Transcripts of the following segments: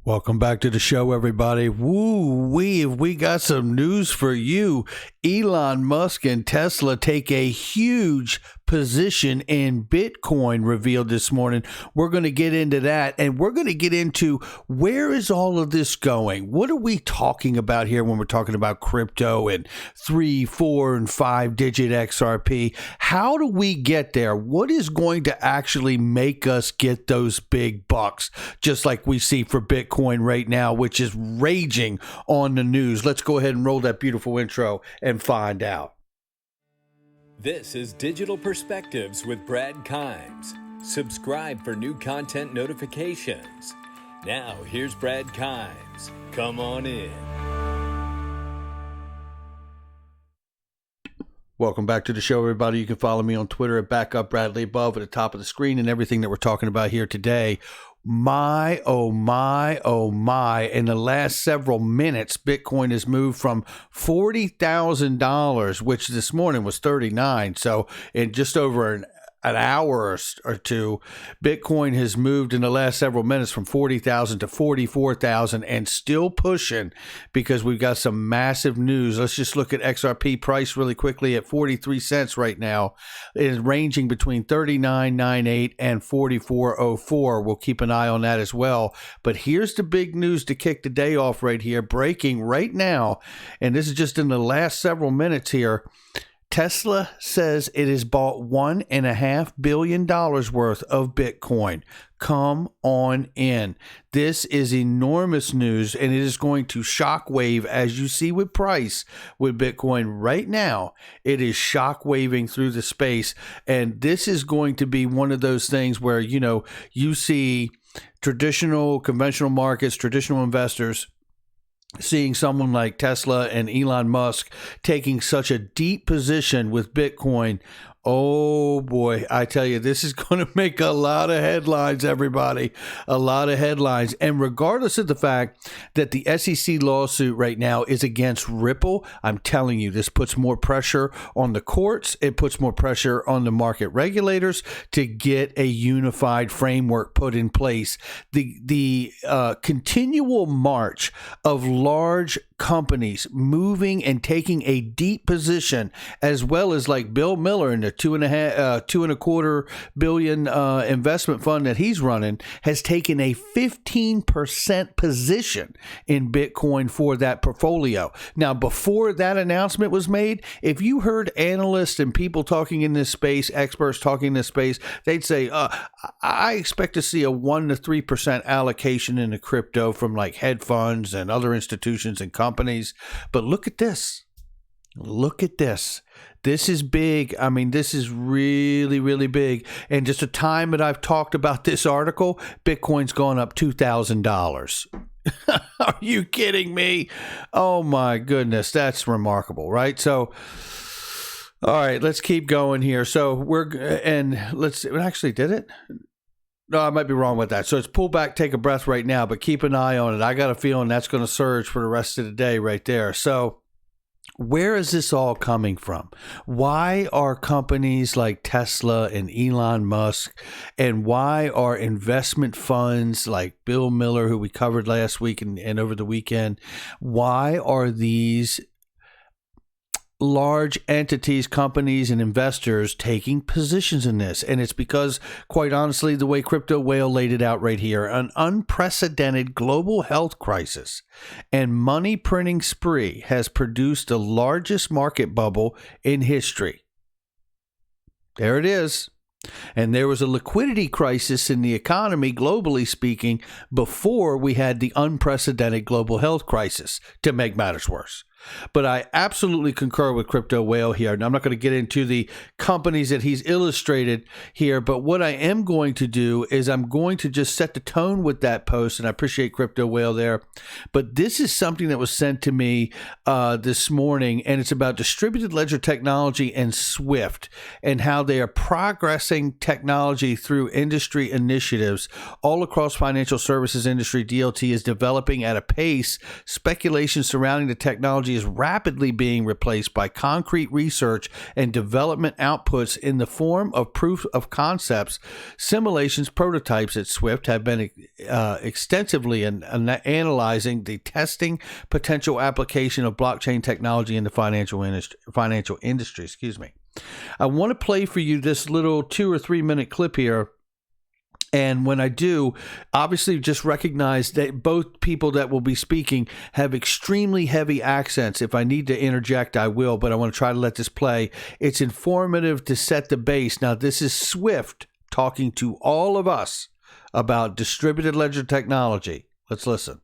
Welcome back to the show, everybody. We got some news for you. Elon Musk and Tesla take a huge position in Bitcoin revealed this morning. We're going to get into that, and we're going to get into where is all of this going? What are we talking about here when we're talking about crypto and 3, 4, and 5 digit XRP? How do we get there? What is going to actually make us get those big bucks, just like we see for Bitcoin right now, which is raging on the news? Let's go ahead and roll that beautiful intro and find out. This is Digital Perspectives with Brad Kimes. Subscribe for new content notifications. Now, here's Brad Kimes. Come on in. Welcome back to the show, everybody. You can follow me on Twitter at BackupBradley above at the top of the screen, and everything that we're talking about here today. My, oh my, oh my. In the last several minutes, Bitcoin has moved from $40,000, which this morning was 39. So in just over an hour or two, Bitcoin has moved in the last several minutes from 40,000 to 44,000 and still pushing because we've got some massive news. Let's just look at XRP price really quickly at 43 cents right now. It is ranging between 39.98 and 44.04. We'll keep an eye on that as well. But here's the big news to kick the day off right here, breaking right now. And this is just in the last several minutes here. Tesla says it has bought $1.5 billion worth of Bitcoin. Come on in. This is enormous news, and it is going to shockwave, as you see with price with Bitcoin right now. It is shockwaving through the space, and this is going to be one of those things where, you see traditional, conventional markets, traditional investors seeing someone like Tesla and Elon Musk taking such a deep position with Bitcoin. Oh boy, I tell you, this is going to make a lot of headlines, everybody. A lot of headlines. And regardless of the fact that the SEC lawsuit right now is against Ripple, I'm telling you, this puts more pressure on the courts. It puts more pressure on the market regulators to get a unified framework put in place. The continual march of large companies moving and taking a deep position, as well as like Bill Miller and the $2.25 billion investment fund that he's running, has taken a 15% position in Bitcoin for that portfolio. Now, before that announcement was made, if you heard analysts and people talking in this space, experts talking in this space, they'd say, I expect to see a 1 to 3% allocation into crypto from like hedge funds and other institutions and companies. But look at this. Look at this. This is big. I mean, this is really, really big. And just a time that I've talked about this article, Bitcoin's gone up $2,000. Are you kidding me? Oh my goodness. That's remarkable, right? So, all right, let's keep going here. So actually, did it? No, I might be wrong with that. So it's pull back, take a breath right now, but keep an eye on it. I got a feeling that's going to surge for the rest of the day right there. So where is this all coming from? Why are companies like Tesla and Elon Musk, and why are investment funds like Bill Miller, who we covered last week and over the weekend, why are these large entities, companies, and investors taking positions in this? And it's because, quite honestly, the way Crypto Whale laid it out right here, an unprecedented global health crisis and money printing spree has produced the largest market bubble in history. There it is. And there was a liquidity crisis in the economy, globally speaking, before we had the unprecedented global health crisis, to make matters worse. But I absolutely concur with Crypto Whale here. And I'm not going to get into the companies that he's illustrated here, but what I am going to do is I'm going to just set the tone with that post, and I appreciate Crypto Whale there. But this is something that was sent to me this morning, and it's about distributed ledger technology and SWIFT, and how they are progressing technology through industry initiatives all across financial services industry. DLT is developing at a pace. Speculation surrounding the technology technology is rapidly being replaced by concrete research and development outputs in the form of proof of concepts. Simulations prototypes at Swift have been extensively analyzing the testing potential application of blockchain technology in the financial industry. Excuse me. I want to play for you this little 2 or 3 minute clip here. And when I do, obviously just recognize that both people that will be speaking have extremely heavy accents. If I need to interject, I will, but I want to try to let this play. It's informative to set the base. Now, this is Swift talking to all of us about distributed ledger technology. Let's listen.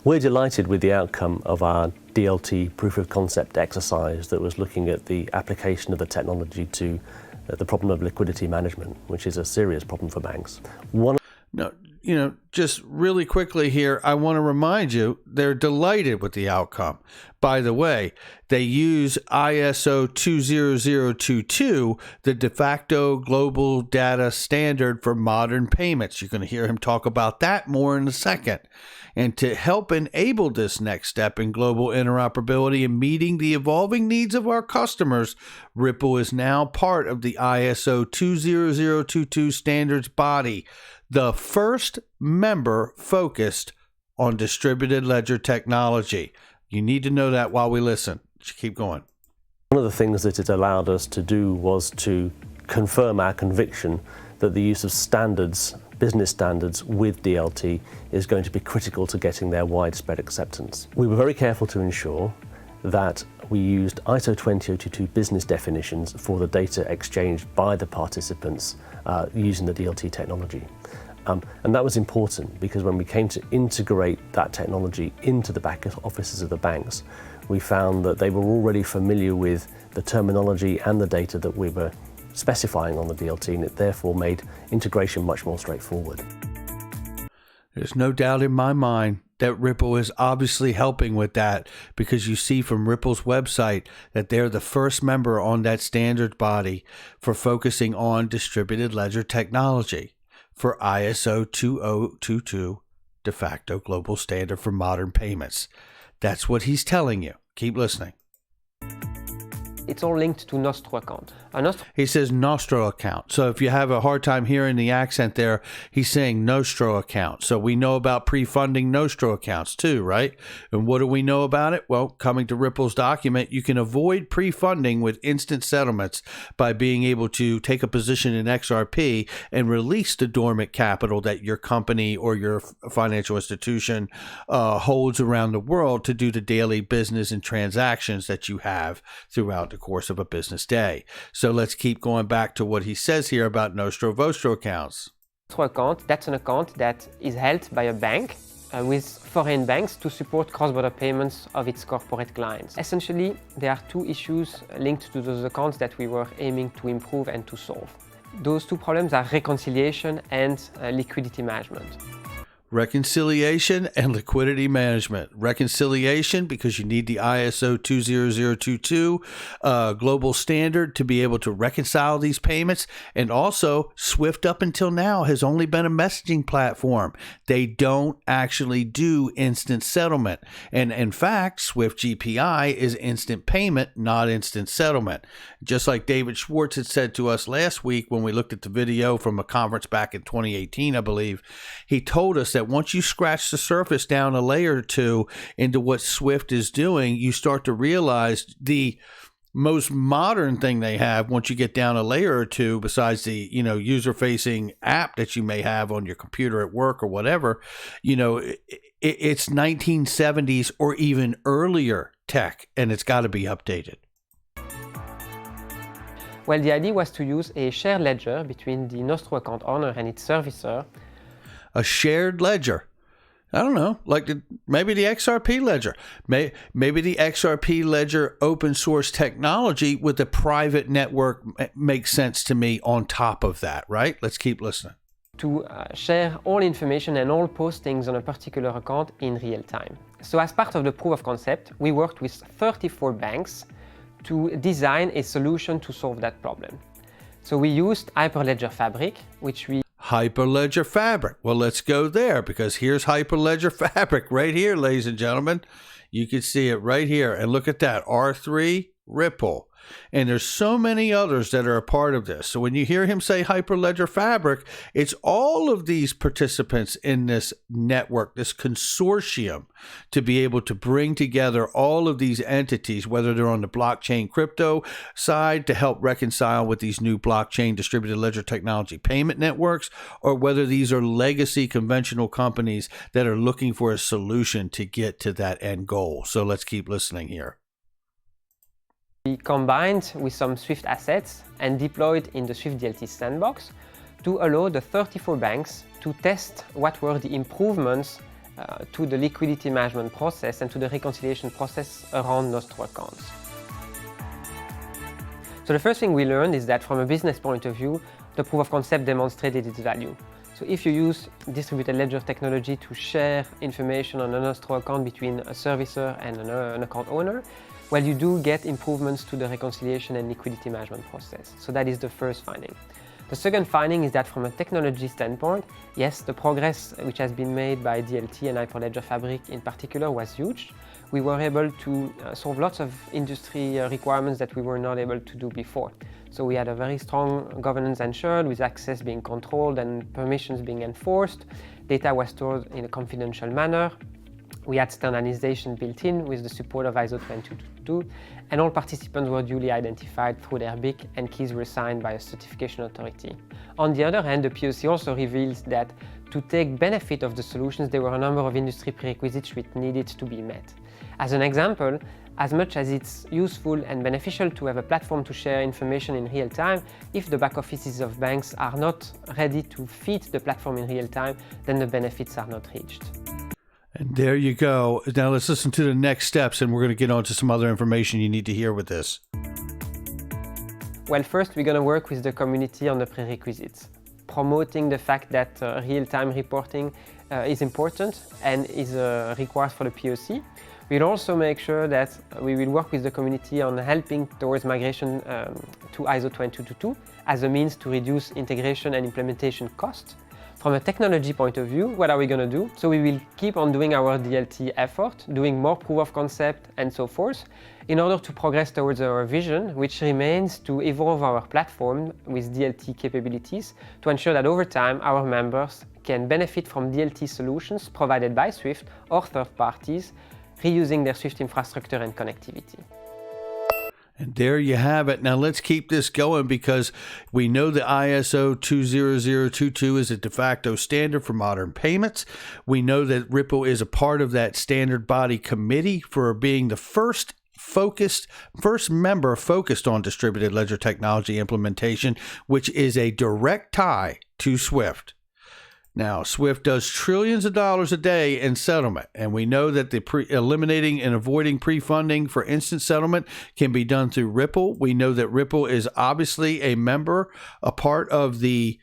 We're delighted with the outcome of our DLT proof of concept exercise that was looking at the application of the technology to the problem of liquidity management, which is a serious problem for banks. Just really quickly here, I want to remind you, they're delighted with the outcome. By the way, they use ISO20022, the de facto global data standard for modern payments. You're going to hear him talk about that more in a second. And to help enable this next step in global interoperability and meeting the evolving needs of our customers, Ripple is now part of the ISO20022 standards body, the first member focused on distributed ledger technology. You need to know that while we listen. Keep going. One of the things that it allowed us to do was to confirm our conviction that the use of standards, business standards with DLT is going to be critical to getting their widespread acceptance. We were very careful to ensure that we used ISO20022 business definitions for the data exchanged by the participants using the DLT technology. And that was important because when we came to integrate that technology into the back offices of the banks, we found that they were already familiar with the terminology and the data that we were specifying on the DLT, and it therefore made integration much more straightforward. There's no doubt in my mind that Ripple is obviously helping with that, because you see from Ripple's website that they're the first member on that standard body for focusing on distributed ledger technology for ISO 2022 de facto global standard for modern payments. That's what he's telling you. Keep listening. It's all linked to Nostro account. He says Nostro account. So if you have a hard time hearing the accent there, he's saying Nostro account. So we know about pre-funding Nostro accounts too, right? And what do we know about it? Well, coming to Ripple's document, you can avoid pre-funding with instant settlements by being able to take a position in XRP and release the dormant capital that your company or your financial institution holds around the world to do the daily business and transactions that you have throughout the course of a business day. So let's keep going back to what he says here about Nostro Vostro accounts. Nostro account, that's an account that is held by a bank with foreign banks to support cross-border payments of its corporate clients. Essentially, there are two issues linked to those accounts that we were aiming to improve and to solve. Those two problems are reconciliation and liquidity management. Reconciliation and liquidity management. Reconciliation, because you need the ISO 20022 global standard to be able to reconcile these payments. And also, Swift up until now has only been a messaging platform. They don't actually do instant settlement. And in fact, Swift GPI is instant payment, not instant settlement. Just like David Schwartz had said to us last week when we looked at the video from a conference back in 2018, I believe, he told us that once you scratch the surface down a layer or two into what Swift is doing, you start to realize the most modern thing they have once you get down a layer or two, besides the, user-facing app that you may have on your computer at work or whatever, it's 1970s or even earlier tech, and it's got to be updated. Well, the idea was to use a shared ledger between the Nostro account owner and its servicer. A shared ledger. I don't know, maybe the XRP ledger. Maybe the XRP ledger open source technology with a private network makes sense to me on top of that, right? Let's keep listening. To share all information and all postings on a particular account in real time. So as part of the proof of concept, we worked with 34 banks to design a solution to solve that problem. So we used Hyperledger Fabric, which we Hyperledger Fabric. Well, let's go there because here's Hyperledger Fabric right here, ladies and gentlemen. You can see it right here. And look at that, R3 Ripple. And there's so many others that are a part of this. So when you hear him say Hyperledger Fabric, it's all of these participants in this network, this consortium, to be able to bring together all of these entities, whether they're on the blockchain crypto side to help reconcile with these new blockchain distributed ledger technology payment networks, or whether these are legacy conventional companies that are looking for a solution to get to that end goal. So let's keep listening here. We combined with some Swift assets and deployed in the Swift DLT sandbox to allow the 34 banks to test what were the improvements to the liquidity management process and to the reconciliation process around Nostro accounts. So the first thing we learned is that from a business point of view, the proof of concept demonstrated its value. So if you use distributed ledger technology to share information on a Nostro account between a servicer and an account owner, well, you do get improvements to the reconciliation and liquidity management process. So that is the first finding. The second finding is that from a technology standpoint, yes, the progress which has been made by DLT and Hyperledger Fabric in particular was huge. We were able to solve lots of industry requirements that we were not able to do before. So we had a very strong governance ensured with access being controlled and permissions being enforced. Data was stored in a confidential manner. We had standardization built in with the support of ISO20022, and all participants were duly identified through their BIC and keys were signed by a certification authority. On the other hand, the POC also reveals that to take benefit of the solutions, there were a number of industry prerequisites which needed to be met. As an example, as much as it's useful and beneficial to have a platform to share information in real time, if the back offices of banks are not ready to feed the platform in real time, then the benefits are not reached. And there you go. Now let's listen to the next steps, and we're going to get on to some other information you need to hear with this. Well, first we're going to work with the community on the prerequisites, promoting the fact that real-time reporting is important and is required for the POC. We'll also make sure that we will work with the community on helping towards migration to ISO20022 as a means to reduce integration and implementation costs. From a technology point of view, what are we going to do? So we will keep on doing our DLT effort, doing more proof of concept and so forth, in order to progress towards our vision, which remains to evolve our platform with DLT capabilities to ensure that over time our members can benefit from DLT solutions provided by Swift or third parties, reusing their Swift infrastructure and connectivity. And there you have it. Now let's keep this going because we know the ISO20022 is a de facto standard for modern payments. We know that Ripple is a part of that standard body committee for being the first member focused on distributed ledger technology implementation, which is a direct tie to Swift. Now, Swift does trillions of dollars a day in settlement, and we know that eliminating and avoiding pre-funding for instant settlement can be done through Ripple. We know that Ripple is obviously a part of the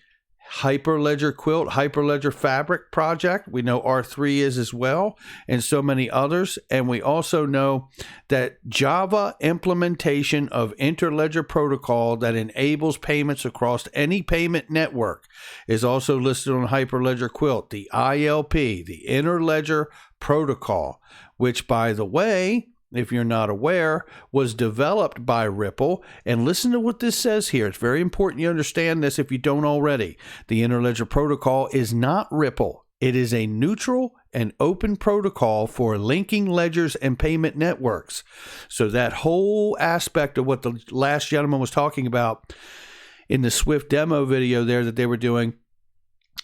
Hyperledger Quilt, Hyperledger Fabric project. We know R3 is as well, and so many others. And we also know that Java implementation of interledger protocol that enables payments across any payment network is also listed on Hyperledger Quilt, the ILP, the Interledger Protocol, which, by the way, if you're not aware, was developed by Ripple. And listen to what this says here. It's very important you understand this if you don't already. The Interledger Protocol is not Ripple. It is a neutral and open protocol for linking ledgers and payment networks. So that whole aspect of what the last gentleman was talking about in the Swift demo video there that they were doing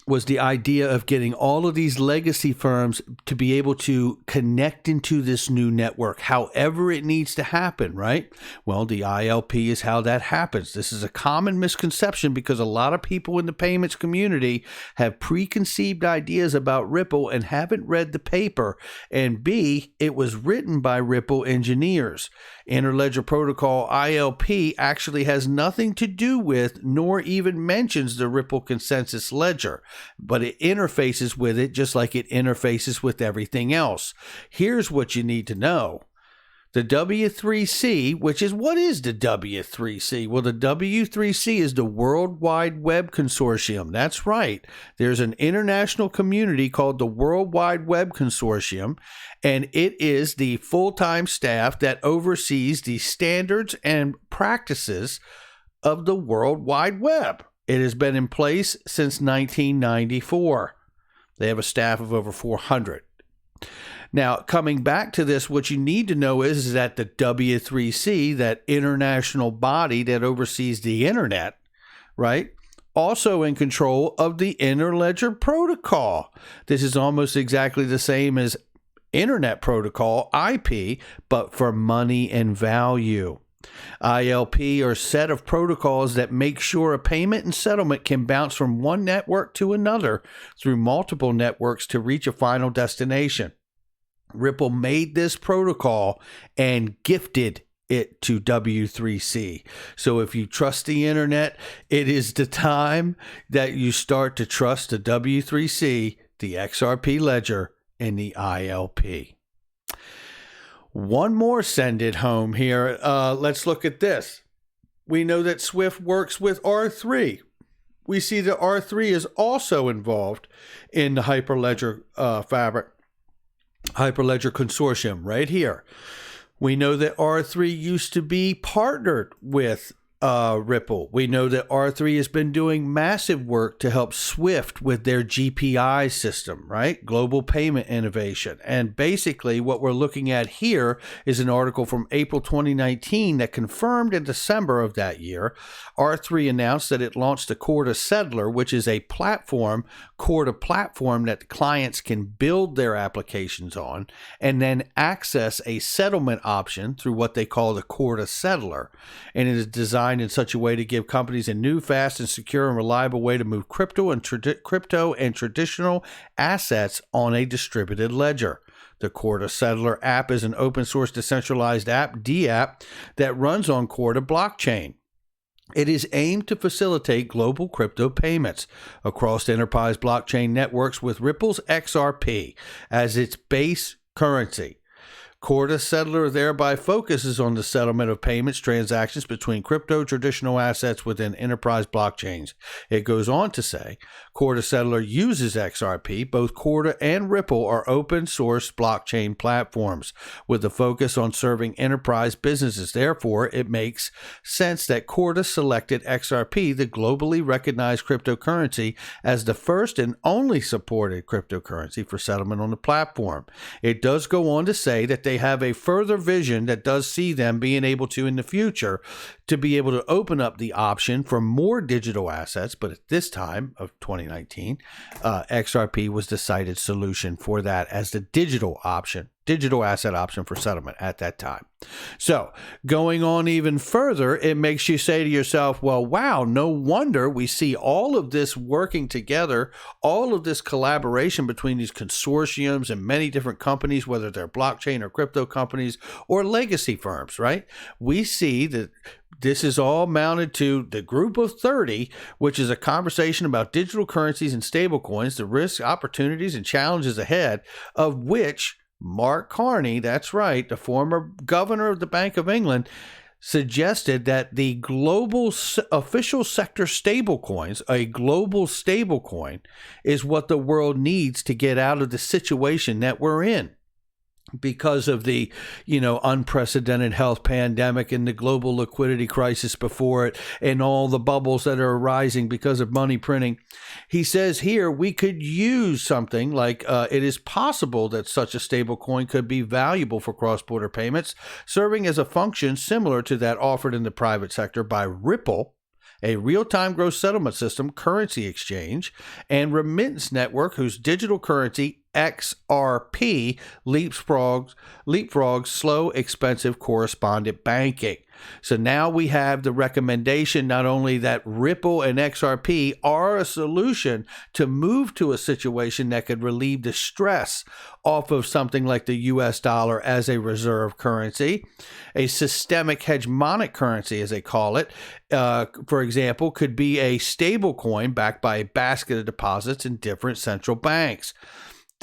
was the idea of getting all of these legacy firms to be able to connect into this new network, however it needs to happen, right? Well, the ILP is how that happens. This is a common misconception because a lot of people in the payments community have preconceived ideas about Ripple and haven't read the paper. And B, it was written by Ripple engineers. Interledger Protocol ILP actually has nothing to do with nor even mentions the Ripple consensus ledger, but it interfaces with it just like it interfaces with everything else. Here's what you need to know. The W3C, which is, what is the W3C? Well, the W3C is the World Wide Web Consortium. That's right. There's an international community called the World Wide Web Consortium, and it is the full-time staff that oversees the standards and practices of the World Wide Web. It has been in place since 1994. They have a staff of over 400. Now, coming back to this, what you need to know is that the W3C, that international body that oversees the internet, right, also in control of the Interledger Protocol. This is almost exactly the same as Internet Protocol, IP, but for money and value. ILP are a set of protocols that make sure a payment and settlement can bounce from one network to another through multiple networks to reach a final destination. Ripple made this protocol and gifted it to W3C. So if you trust the internet, it is the time that you start to trust the W3C, the XRP ledger, and the ILP. One more send it home here. Let's look at this. We know that SWIFT works with R3. We see that R3 is also involved in the Hyperledger fabric. Hyperledger Consortium right here. We know that R3 used to be partnered with Ripple. We know that R3 has been doing massive work to help SWIFT with their GPI system, right? Global Payment Innovation. And basically what we're looking at here is an article from April 2019 that confirmed in December of that year, R3 announced that it launched the Corda Settler, which is a platform, Corda platform that clients can build their applications on and then access a settlement option through what they call the Corda Settler. And it is designed in such a way to give companies a new, fast, and secure and reliable way to move crypto and traditional assets on a distributed ledger. The Corda Settler app is an open source decentralized app, DApp, that runs on Corda blockchain. It is aimed to facilitate global crypto payments across enterprise blockchain networks with Ripple's XRP as its base currency. Corda Settler thereby focuses on the settlement of payments transactions between crypto traditional assets within enterprise blockchains. It goes on to say, Corda Settler uses XRP. Both Corda and Ripple are open source blockchain platforms with a focus on serving enterprise businesses. Therefore, it makes sense that Corda selected XRP, the globally recognized cryptocurrency, as the first and only supported cryptocurrency for settlement on the platform. It does go on to say that they have a further vision that does see them being able to, in the future, to be able to open up the option for more digital assets. But at this time of 2019, XRP was the cited solution for that as the digital asset option for settlement at that time. So going on even further, it makes you say to yourself, well, wow, no wonder we see all of this working together, all of this collaboration between these consortiums and many different companies, whether they're blockchain or crypto companies or legacy firms, right? We see that this is all mounted to the Group of 30, which is a conversation about digital currencies and stablecoins, the risks, opportunities, and challenges ahead, of which Mark Carney, that's right, the former governor of the Bank of England, suggested that the global official sector stablecoins, a global stablecoin, is what the world needs to get out of the situation that we're in. Because of the, unprecedented health pandemic and the global liquidity crisis before it and all the bubbles that are arising because of money printing. He says here we could use something like it is possible that such a stable coin could be valuable for cross-border payments, serving as a function similar to that offered in the private sector by Ripple, a real-time gross settlement system, currency exchange, and remittance network whose digital currency XRP leapfrogs slow, expensive correspondent banking. So now we have the recommendation not only that Ripple and XRP are a solution to move to a situation that could relieve the stress off of something like the US dollar as a reserve currency, a systemic hegemonic currency, as they call it, for example, could be a stable coin backed by a basket of deposits in different central banks.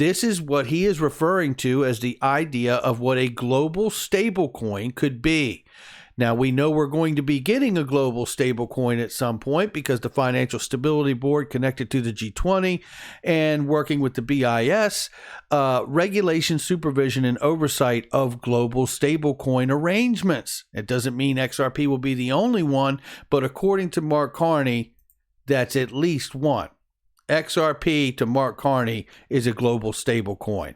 This is what he is referring to as the idea of what a global stablecoin could be. Now, we know we're going to be getting a global stablecoin at some point because the Financial Stability Board, connected to the G20 and working with the BIS, regulation, supervision, and oversight of global stablecoin arrangements. It doesn't mean XRP will be the only one, but according to Mark Carney, that's at least one. XRP, to Mark Carney, is a global stablecoin.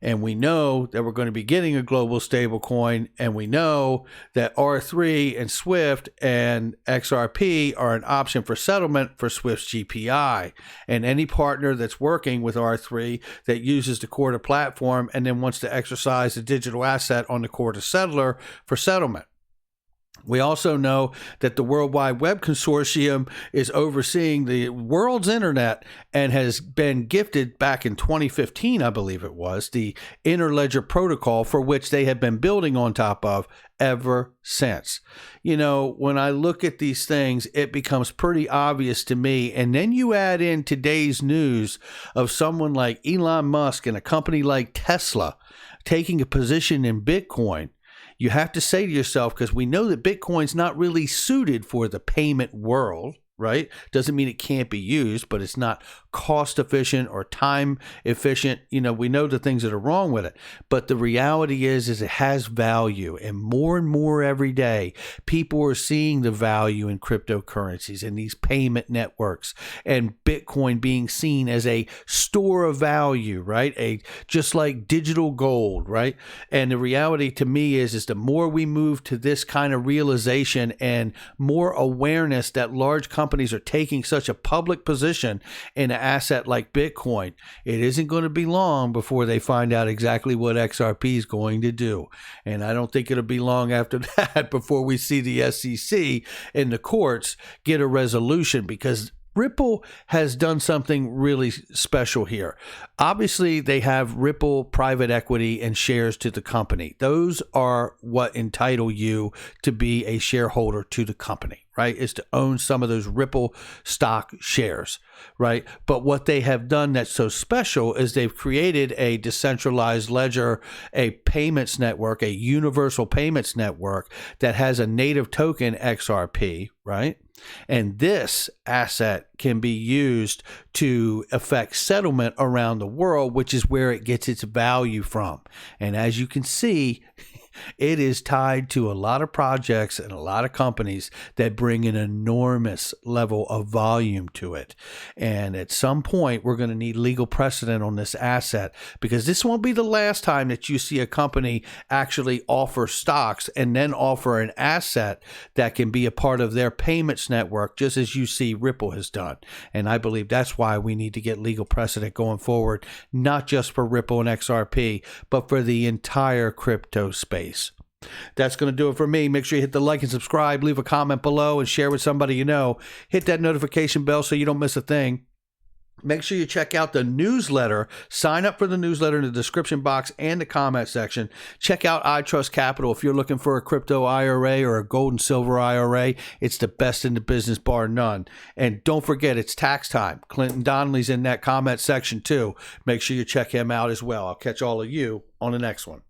And we know that we're going to be getting a global stablecoin, and we know that R3 and SWIFT and XRP are an option for settlement for SWIFT's GPI. And any partner that's working with R3 that uses the Corda platform and then wants to exercise the digital asset on the Corda settler for settlement. We also know that the World Wide Web Consortium is overseeing the world's internet and has been gifted back in 2015, I believe it was, the Interledger Protocol, for which they have been building on top of ever since. You know, when I look at these things, it becomes pretty obvious to me. And then you add in today's news of someone like Elon Musk and a company like Tesla taking a position in Bitcoin. You have to say to yourself, because we know that Bitcoin's not really suited for the payment world, right? Doesn't mean it can't be used, but it's not cost efficient or time efficient. You know, we know the things that are wrong with it, but the reality is it has value, and more every day, people are seeing the value in cryptocurrencies and these payment networks, and Bitcoin being seen as a store of value, right? Just like digital gold, right? And the reality to me is the more we move to this kind of realization and more awareness that large companies are taking such a public position in an asset like Bitcoin, it isn't going to be long before they find out exactly what XRP is going to do. And I don't think it'll be long after that before we see the SEC and the courts get a resolution, because Ripple has done something really special here. Obviously, they have Ripple private equity and shares to the company. Those are what entitle you to be a shareholder to the company, right? Is to own some of those Ripple stock shares, right? But what they have done that's so special is they've created a decentralized ledger, a payments network, a universal payments network that has a native token XRP, right? And this asset can be used to affect settlement around the world, which is where it gets its value from. And as you can see, it is tied to a lot of projects and a lot of companies that bring an enormous level of volume to it. And at some point, we're going to need legal precedent on this asset, because this won't be the last time that you see a company actually offer stocks and then offer an asset that can be a part of their payments network, just as you see Ripple has done. And I believe that's why we need to get legal precedent going forward, not just for Ripple and XRP, but for the entire crypto space. That's going to do it for me. Make sure you hit the like and subscribe, leave a comment below, and share with somebody you know. Hit that notification bell so you don't miss a thing. Make sure you check out the newsletter. Sign up for the newsletter in the description box and the comment section. Check out iTrust Capital if you're looking for a crypto IRA or a gold and silver IRA. It's the best in the business, bar none. And don't forget, it's tax time. Clinton Donnelly's in that comment section too. Make sure you check him out as well. I'll catch all of you on the next one.